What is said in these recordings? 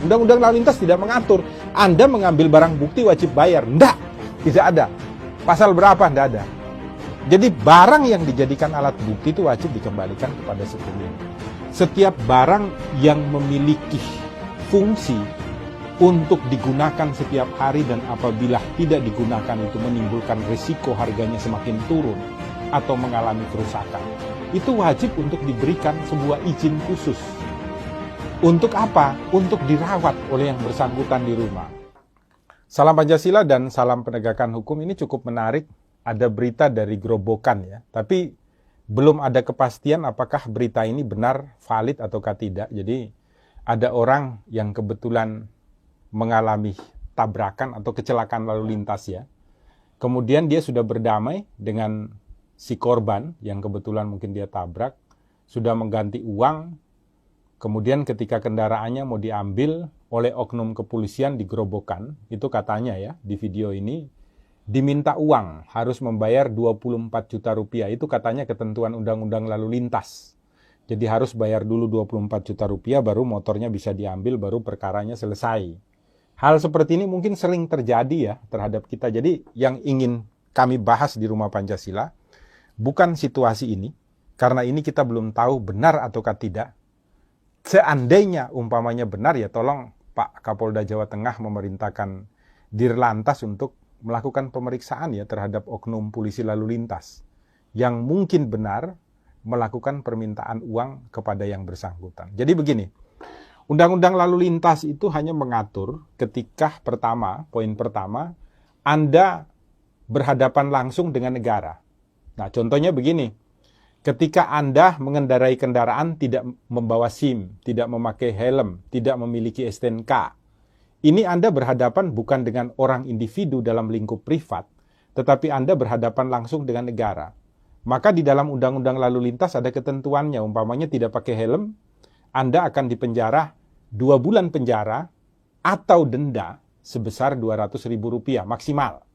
Undang-undang lalu lintas tidak mengatur Anda mengambil barang bukti wajib bayar. Enggak, tidak ada. Pasal berapa? Enggak ada. Jadi barang yang dijadikan alat bukti itu wajib dikembalikan kepada pemilik. Setiap barang yang memiliki fungsi untuk digunakan setiap hari dan apabila tidak digunakan itu menimbulkan risiko harganya semakin turun atau mengalami kerusakan, itu wajib untuk diberikan sebuah izin khusus. Untuk apa? Untuk dirawat oleh yang bersangkutan di rumah. Salam Pancasila dan salam penegakan hukum ini cukup menarik. Ada berita dari Grobogan ya, tapi belum ada kepastian apakah berita ini benar, valid ataukah tidak. Jadi ada orang yang kebetulan mengalami tabrakan atau kecelakaan lalu lintas ya. Kemudian dia sudah berdamai dengan si korban yang kebetulan mungkin dia tabrak, sudah mengganti uang. Kemudian ketika kendaraannya mau diambil oleh oknum kepolisian di Grobogan, itu katanya ya di video ini, diminta uang, harus membayar 24 juta rupiah. Itu katanya ketentuan undang-undang lalu lintas. Jadi harus bayar dulu 24 juta rupiah, baru motornya bisa diambil, baru perkaranya selesai. Hal seperti ini mungkin sering terjadi ya terhadap kita. Jadi yang ingin kami bahas di Rumah Pancasila, bukan situasi ini, karena ini kita belum tahu benar ataukah tidak. Seandainya umpamanya benar ya tolong Pak Kapolda Jawa Tengah memerintahkan Dirlantas untuk melakukan pemeriksaan ya terhadap oknum polisi lalu lintas yang mungkin benar melakukan permintaan uang kepada yang bersangkutan. Jadi begini, Undang-Undang lalu lintas itu hanya mengatur ketika poin pertama, Anda berhadapan langsung dengan negara. Nah, contohnya begini, ketika Anda mengendarai kendaraan tidak membawa SIM, tidak memakai helm, tidak memiliki STNK, ini Anda berhadapan bukan dengan orang individu dalam lingkup privat, tetapi Anda berhadapan langsung dengan negara. Maka di dalam Undang-Undang lalu lintas ada ketentuannya, umpamanya tidak pakai helm, Anda akan dipenjara 2 bulan penjara atau denda sebesar Rp200.000 maksimal.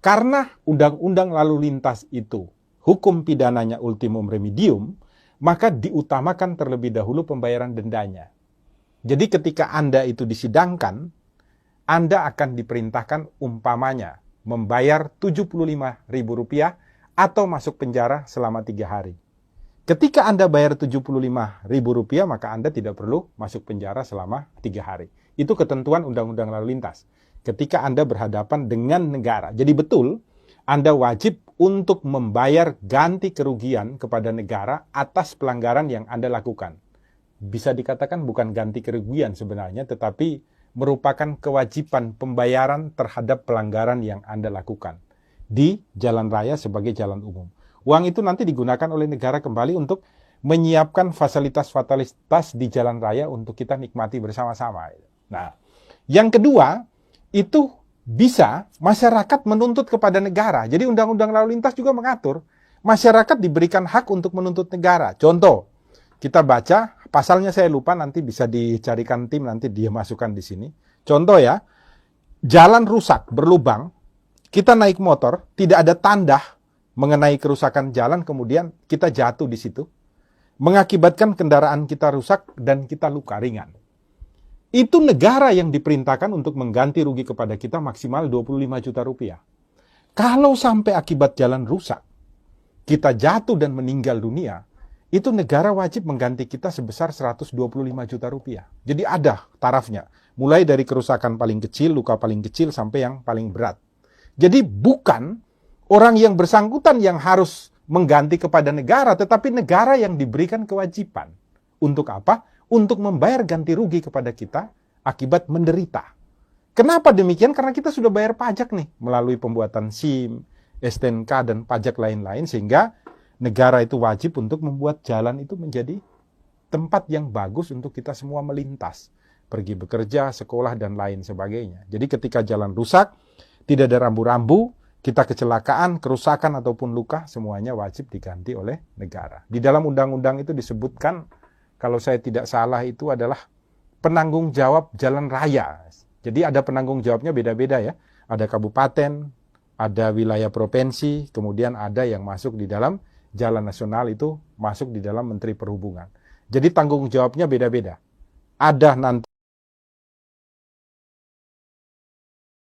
Karena Undang-Undang lalu lintas itu hukum pidananya ultimum remedium, maka diutamakan terlebih dahulu pembayaran dendanya. Jadi ketika Anda itu disidangkan, Anda akan diperintahkan umpamanya membayar Rp75.000 atau masuk penjara selama 3 hari. Ketika Anda bayar Rp75.000, maka Anda tidak perlu masuk penjara selama 3 hari. Itu ketentuan Undang-Undang lalu lintas. Ketika Anda berhadapan dengan negara. Jadi betul, Anda wajib untuk membayar ganti kerugian kepada negara atas pelanggaran yang Anda lakukan. Bisa dikatakan bukan ganti kerugian sebenarnya, tetapi merupakan kewajiban pembayaran terhadap pelanggaran yang Anda lakukan di jalan raya sebagai jalan umum. Uang itu nanti digunakan oleh negara kembali untuk menyiapkan fasilitas-fasilitas di jalan raya untuk kita nikmati bersama-sama. Nah, yang kedua, itu bisa masyarakat menuntut kepada negara. Jadi Undang-Undang lalu lintas juga mengatur masyarakat diberikan hak untuk menuntut negara. Contoh, kita baca, pasalnya saya lupa, nanti bisa dicarikan tim, nanti dia masukkan di sini. Contoh ya, jalan rusak, berlubang, kita naik motor, tidak ada tanda mengenai kerusakan jalan, kemudian kita jatuh di situ, mengakibatkan kendaraan kita rusak dan kita luka ringan. Itu negara yang diperintahkan untuk mengganti rugi kepada kita maksimal Rp25 juta. Kalau sampai akibat jalan rusak, kita jatuh dan meninggal dunia, itu negara wajib mengganti kita sebesar Rp125 juta. Jadi ada tarafnya, mulai dari kerusakan paling kecil, luka paling kecil, sampai yang paling berat. Jadi bukan orang yang bersangkutan yang harus mengganti kepada negara, tetapi negara yang diberikan kewajiban. Untuk apa? Untuk membayar ganti rugi kepada kita akibat menderita. Kenapa demikian? Karena kita sudah bayar pajak nih, melalui pembuatan SIM, STNK, dan pajak lain-lain, sehingga negara itu wajib untuk membuat jalan itu menjadi tempat yang bagus untuk kita semua melintas, pergi bekerja, sekolah, dan lain sebagainya. Jadi ketika jalan rusak, tidak ada rambu-rambu, kita kecelakaan, kerusakan, ataupun luka, semuanya wajib diganti oleh negara. Di dalam undang-undang itu disebutkan, kalau saya tidak salah itu adalah penanggung jawab jalan raya. Jadi ada penanggung jawabnya beda-beda ya. Ada kabupaten, ada wilayah provinsi, kemudian ada yang masuk di dalam jalan nasional, itu masuk di dalam Menteri Perhubungan. Jadi tanggung jawabnya beda-beda. Ada nanti